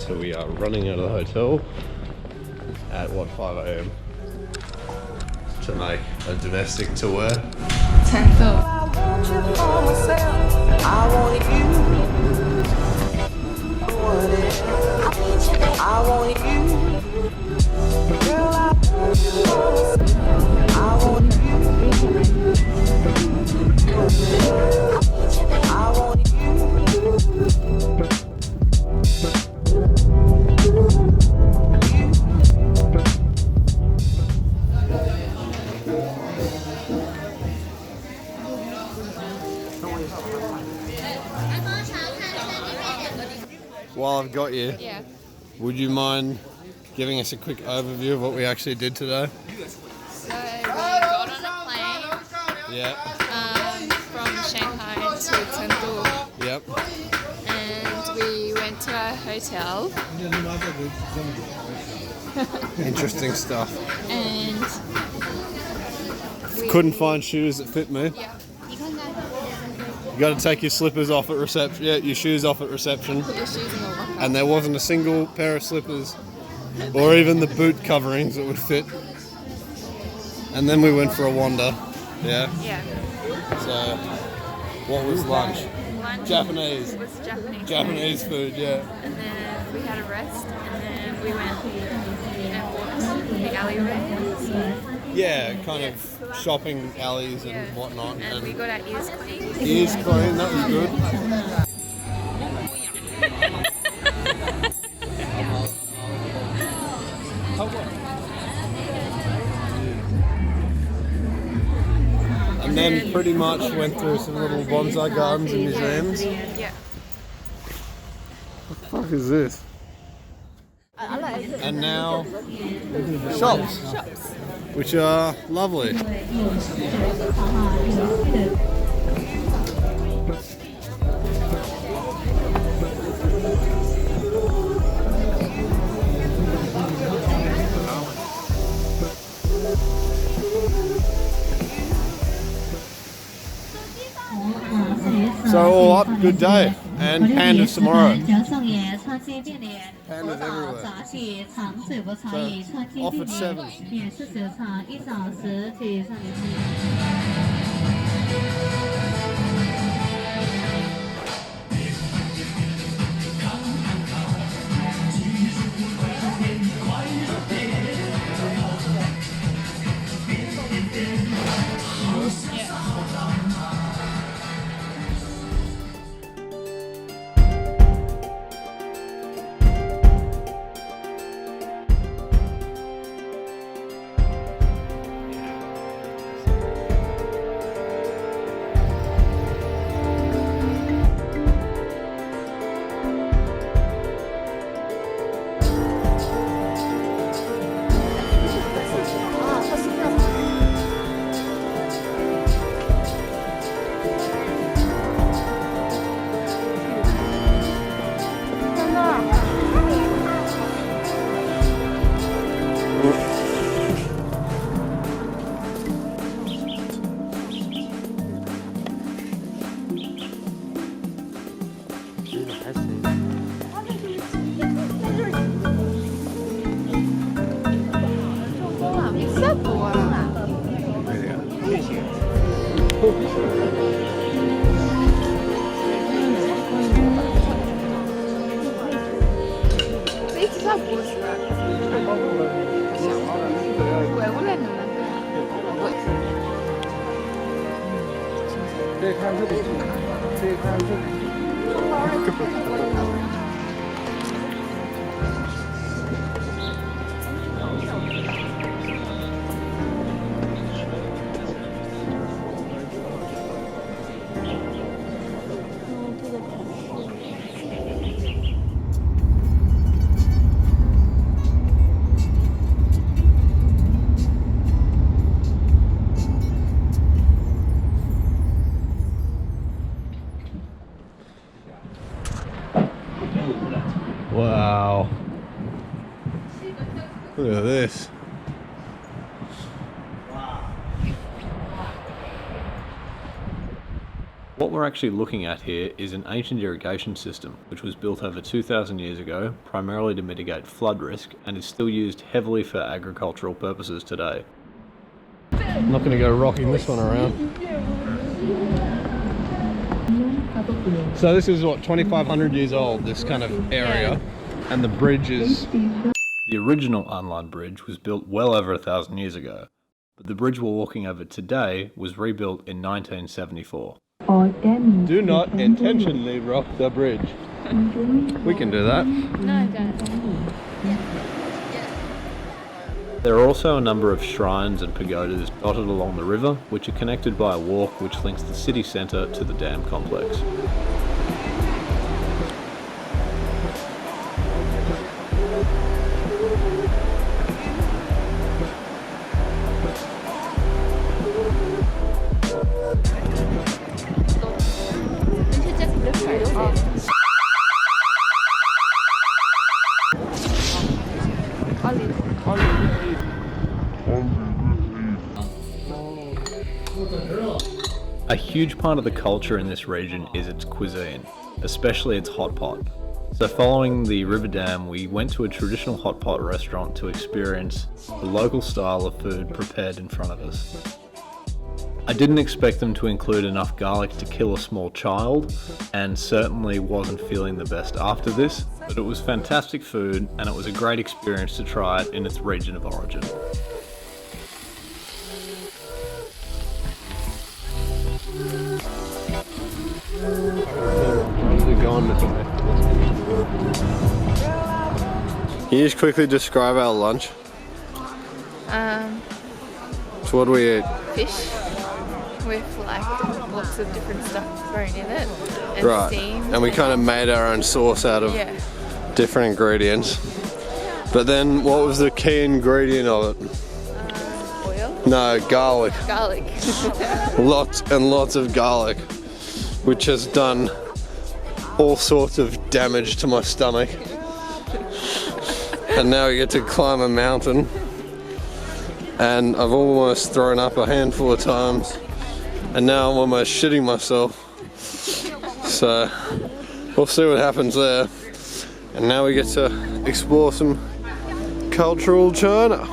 So we are running out of the hotel at what, 5 AM to make a domestic tour. Chengdu. While I've got you, Yeah. would you mind giving us a quick overview of what we actually did today? So we got on a plane Yeah. from Shanghai to Chengdu, Yep. and we went to a hotel, Interesting stuff. and we Couldn't find shoes that fit me. yeah. You got to take your slippers off at reception. Yeah, your shoes off at reception. Put your shoes in the locker. And there wasn't a single pair of slippers or even the boot coverings that would fit. And then we went for a wander. Yeah. Yeah. So, what was lunch? Lunch Japanese. was Japanese. Japanese food, yeah. And then we had a rest, and then we went and walked the alleyways. Yeah, kind of shopping alleys and Yeah. whatnot. And we got our ears cleaned. ears clean, that was good. And then pretty much went through some little bonsai gardens and museums. Yeah. What the fuck is this? And now shops, which are lovely. So all up, good day, and pandas tomorrow. Pandas everywhere. So off at 7. Wow. Look at this. What we're actually looking at here is an ancient irrigation system which was built over 2,000 years ago primarily to mitigate flood risk and is still used heavily for agricultural purposes today. I'm not going to go rocking this one around. So this is what, 2,500 years old, this kind of area, and the bridge is... The original Anlan Bridge was built well over 1,000 years ago, but the bridge we're walking over today was rebuilt in 1974. Do not intentionally rock the bridge. We can do that. No, don't. There are also a number of shrines and pagodas dotted along the river, which are connected by a walk which links the city centre to the dam complex. A huge part of the culture in this region is its cuisine, especially its hot pot. So following the river dam, we went to a traditional hot pot restaurant to experience the local style of food prepared in front of us. I didn't expect them to include enough garlic to kill a small child, and certainly wasn't feeling the best after this, but it was fantastic food and it was a great experience to try it in its region of origin. Can you just quickly describe our lunch? So what do we eat? Fish with like lots of different stuff thrown in it. And Right, steamed. and we kind of made our own sauce out of different ingredients. But then what was the key ingredient of it? Oil? No, garlic. Garlic. Lots and lots of garlic, which has done all sorts of damage to my stomach. And now we get to climb a mountain, and I've almost thrown up a handful of times, and now I'm almost shitting myself. So we'll see what happens there. And now we get to explore some cultural China.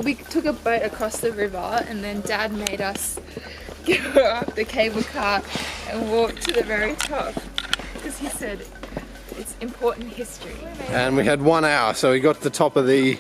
We took a boat across the river, and then Dad made us go up the cable car and walk to the very top because he said it's important history. And we had 1 hour, so we got to the top of the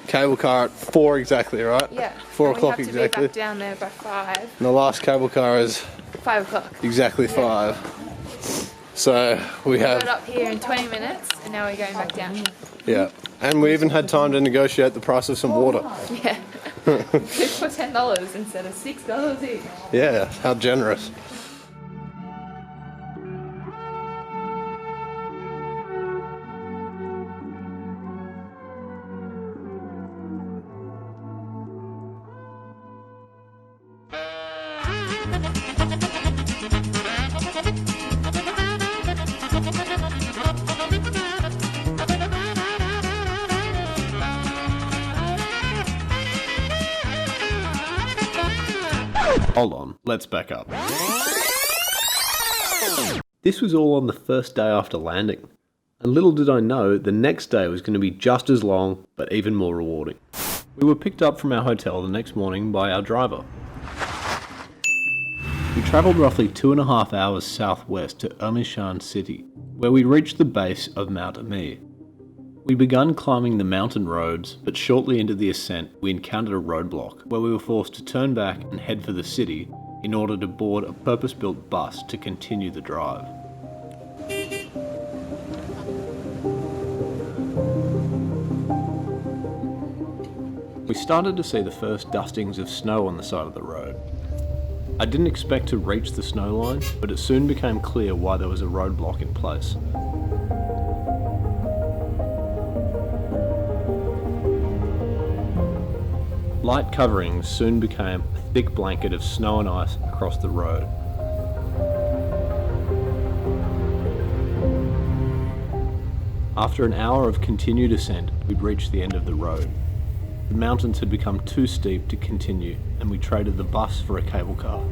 cable car at 4 exactly, right? Yeah. 4 and o'clock we have to exactly. be back down there by 5. And the last cable car is 5 o'clock. exactly 5. So we Got have, up here in 20 minutes, and now we're going back down. yeah. And we even had time to negotiate the price of some water. Yeah. Good for $10 instead of $6 each. Yeah, how generous. Hold on, let's back up. This was all on the first day after landing. And little did I know, the next day was going to be just as long, but even more rewarding. We were picked up from our hotel the next morning by our driver. We travelled roughly 2.5 hours southwest to Ermei city, where we reached the base of Mount Ermei. We began climbing the mountain roads, but shortly into the ascent we encountered a roadblock, where we were forced to turn back and head for the city in order to board a purpose-built bus to continue the drive. We started to see the first dustings of snow on the side of the road. I didn't expect to reach the snow line, but it soon became clear why there was a roadblock in place. Light coverings soon became a thick blanket of snow and ice across the road. After an hour of continued ascent, we'd reached the end of the road. The mountains had become too steep to continue, and we traded the bus for a cable car.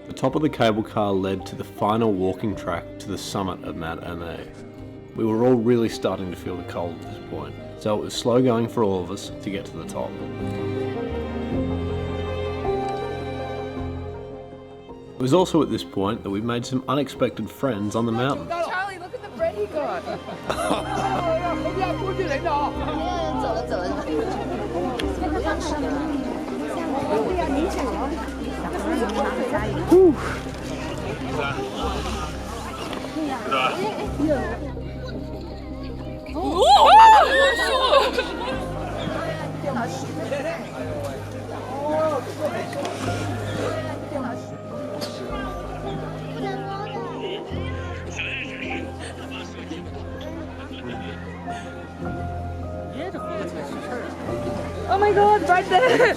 The top of the cable car led to the final walking track to the summit of Mount Ermei. We were all really starting to feel the cold at this point, so it was slow going for all of us to get to the top. It was also at this point that we made some unexpected friends on the mountain. Charlie, look at the bread he got. Oh my god, right there!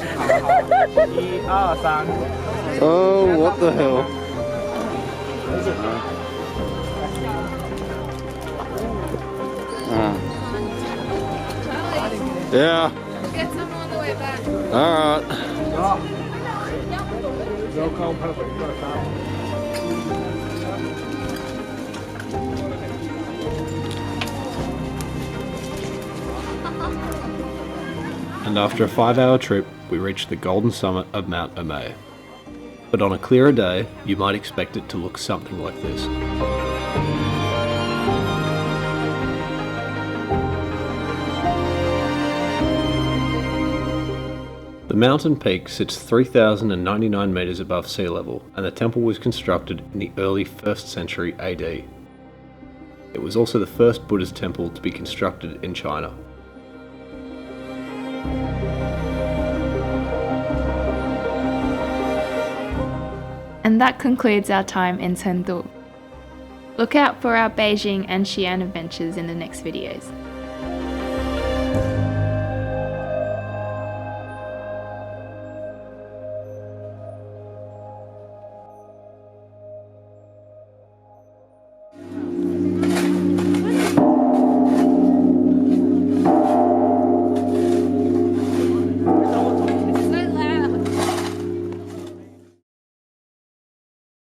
Oh, what the hell? Yeah. We'll get some on the way back. Alright. And after a 5-hour trip, we reached the golden summit of Mount Ermei. But on a clearer day, you might expect it to look something like this. The mountain peak sits 3,099 metres above sea level, and the temple was constructed in the early 1st century AD. It was also the first Buddhist temple to be constructed in China. And that concludes our time in Chengdu. Look out for our Beijing and Xian adventures in the next videos.